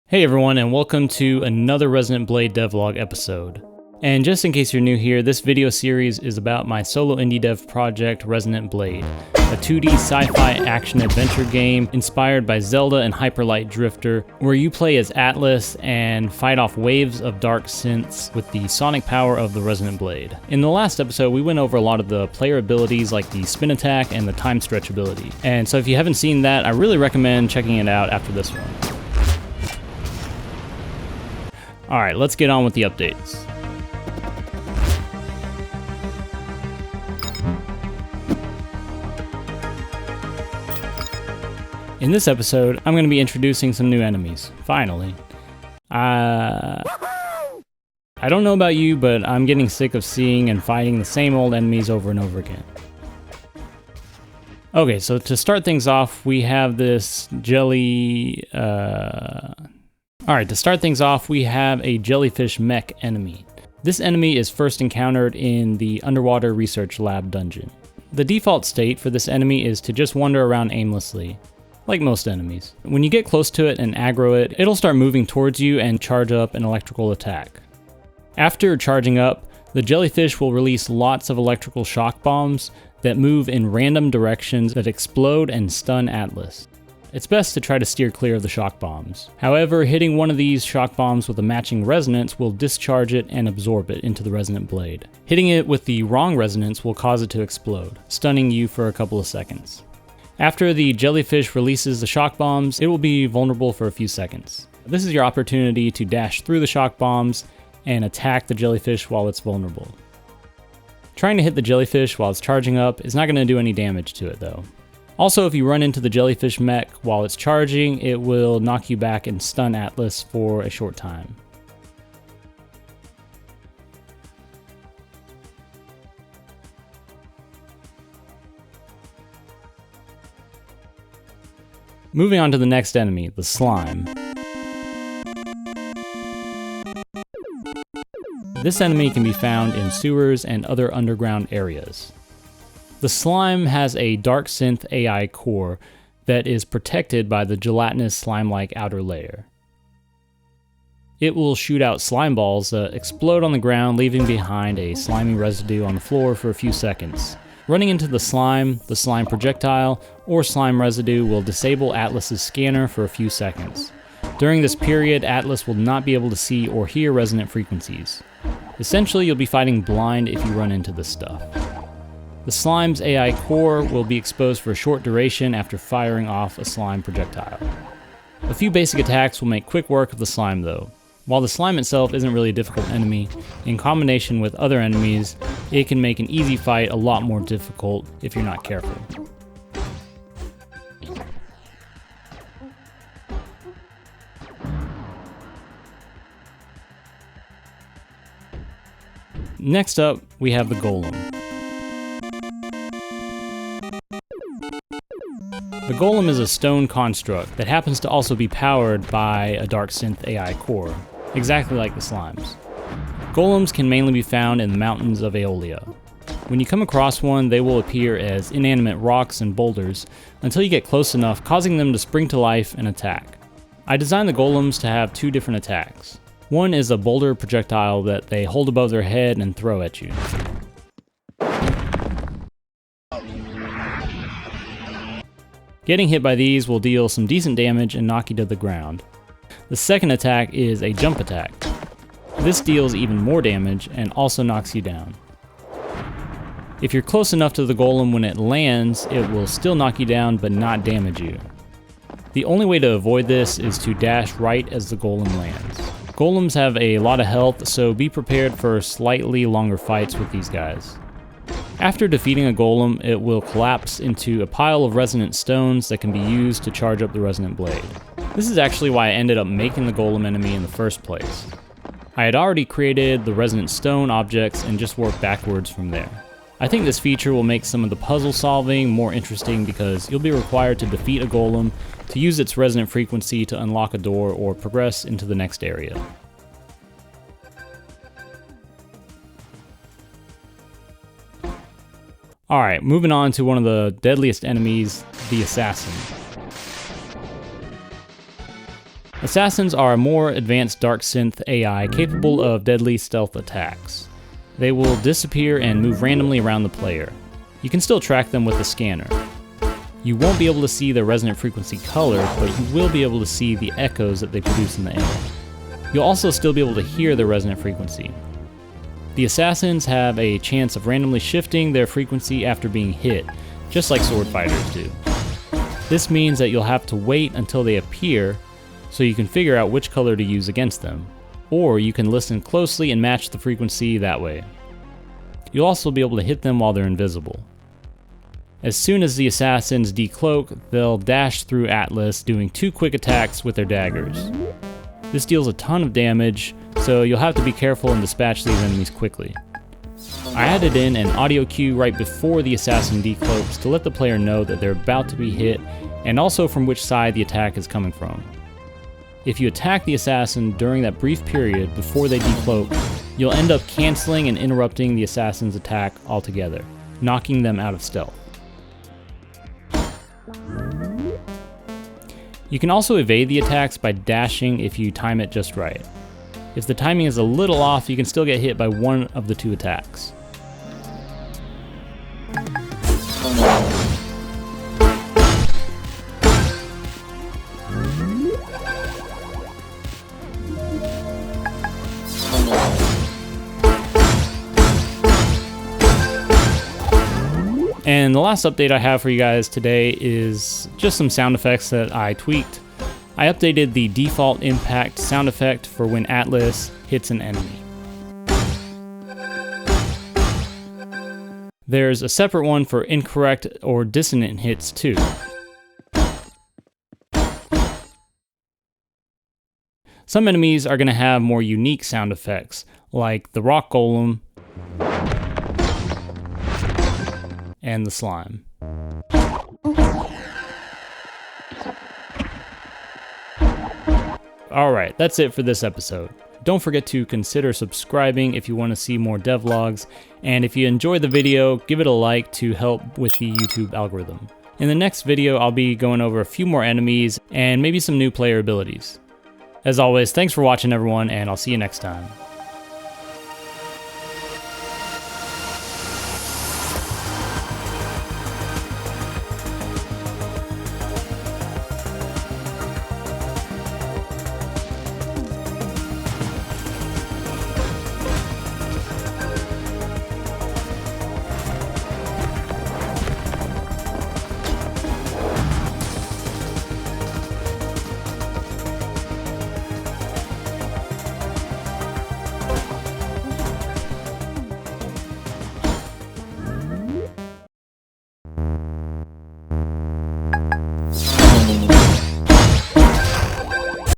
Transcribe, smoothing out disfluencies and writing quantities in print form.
Hey everyone, and welcome to another Resonant Blade Devlog episode. And just in case you're new here, this video series is about my solo indie dev project, Resonant Blade, a 2D sci-fi action-adventure game inspired by Zelda and Hyper Light Drifter, where you play as Atlas and fight off waves of dark synths with the sonic power of the Resonant Blade. In the last episode, we went over a lot of the player abilities like the spin attack and the time stretch ability. And so if you haven't seen that, I really recommend checking it out after this one. Alright, let's get on with the updates. In this episode, I'm going to be introducing some new enemies, finally. I don't know about you, but I'm getting sick of seeing and fighting the same old enemies over and over again. Okay, so to start things off, we have this Alright, to start things off, we have a Jellyfish Mech enemy. This enemy is first encountered in the Underwater Research Lab dungeon. The default state for this enemy is to just wander around aimlessly, like most enemies. When you get close to it and aggro it, it'll start moving towards you and charge up an electrical attack. After charging up, the jellyfish will release lots of electrical shock bombs that move in random directions that explode and stun Atlas. It's best to try to steer clear of the shock bombs. However, hitting one of these shock bombs with a matching resonance will discharge it and absorb it into the resonant blade. Hitting it with the wrong resonance will cause it to explode, stunning you for a couple of seconds. After the jellyfish releases the shock bombs, it will be vulnerable for a few seconds. This is your opportunity to dash through the shock bombs and attack the jellyfish while it's vulnerable. Trying to hit the jellyfish while it's charging up is not going to do any damage to it though. Also, if you run into the Jellyfish Mech while it's charging, it will knock you back and stun Atlas for a short time. Moving on to the next enemy, the Slime. This enemy can be found in sewers and other underground areas. The Slime has a dark synth AI core that is protected by the gelatinous slime-like outer layer. It will shoot out slime balls that explode on the ground, leaving behind a slimy residue on the floor for a few seconds. Running into the slime projectile, or slime residue will disable Atlas's scanner for a few seconds. During this period, Atlas will not be able to see or hear resonant frequencies. Essentially, you'll be fighting blind if you run into this stuff. The slime's AI core will be exposed for a short duration after firing off a slime projectile. A few basic attacks will make quick work of the slime though. While the slime itself isn't really a difficult enemy, in combination with other enemies, it can make an easy fight a lot more difficult if you're not careful. Next up, we have the Golem. The Golem is a stone construct that happens to also be powered by a dark synth AI core, exactly like the slimes. Golems can mainly be found in the mountains of Aeolia. When you come across one, they will appear as inanimate rocks and boulders until you get close enough, causing them to spring to life and attack. I designed the Golems to have two different attacks. One is a boulder projectile that they hold above their head and throw at you. Getting hit by these will deal some decent damage and knock you to the ground. The second attack is a jump attack. This deals even more damage and also knocks you down. If you're close enough to the Golem when it lands, it will still knock you down but not damage you. The only way to avoid this is to dash right as the Golem lands. Golems have a lot of health, so be prepared for slightly longer fights with these guys. After defeating a Golem, it will collapse into a pile of resonant stones that can be used to charge up the resonant blade. This is actually why I ended up making the Golem enemy in the first place. I had already created the resonant stone objects and just worked backwards from there. I think this feature will make some of the puzzle solving more interesting because you'll be required to defeat a Golem to use its resonant frequency to unlock a door or progress into the next area. Alright, moving on to one of the deadliest enemies, the Assassin. Assassins are a more advanced dark synth AI capable of deadly stealth attacks. They will disappear and move randomly around the player. You can still track them with the scanner. You won't be able to see their resonant frequency color, but you will be able to see the echoes that they produce in the air. You'll also still be able to hear their resonant frequency. The assassins have a chance of randomly shifting their frequency after being hit, just like sword fighters do. This means that you'll have to wait until they appear so you can figure out which color to use against them, or you can listen closely and match the frequency that way. You'll also be able to hit them while they're invisible. As soon as the assassins decloak, they'll dash through Atlas, doing 2 quick attacks with their daggers. This deals a ton of damage, so you'll have to be careful and dispatch these enemies quickly. I added in an audio cue right before the assassin decloaks to let the player know that they're about to be hit, and also from which side the attack is coming from. If you attack the assassin during that brief period before they decloak, you'll end up canceling and interrupting the assassin's attack altogether, knocking them out of stealth. You can also evade the attacks by dashing if you time it just right. If the timing is a little off, you can still get hit by one of the 2 attacks. And the last update I have for you guys today is just some sound effects that I tweaked. I updated the default impact sound effect for when Atlas hits an enemy. There's a separate one for incorrect or dissonant hits too. Some enemies are going to have more unique sound effects, like the rock golem and the slime. Alright, that's it for this episode. Don't forget to consider subscribing if you want to see more devlogs, and if you enjoyed the video, give it a like to help with the YouTube algorithm. In the next video, I'll be going over a few more enemies and maybe some new player abilities. As always, thanks for watching everyone, and I'll see you next time.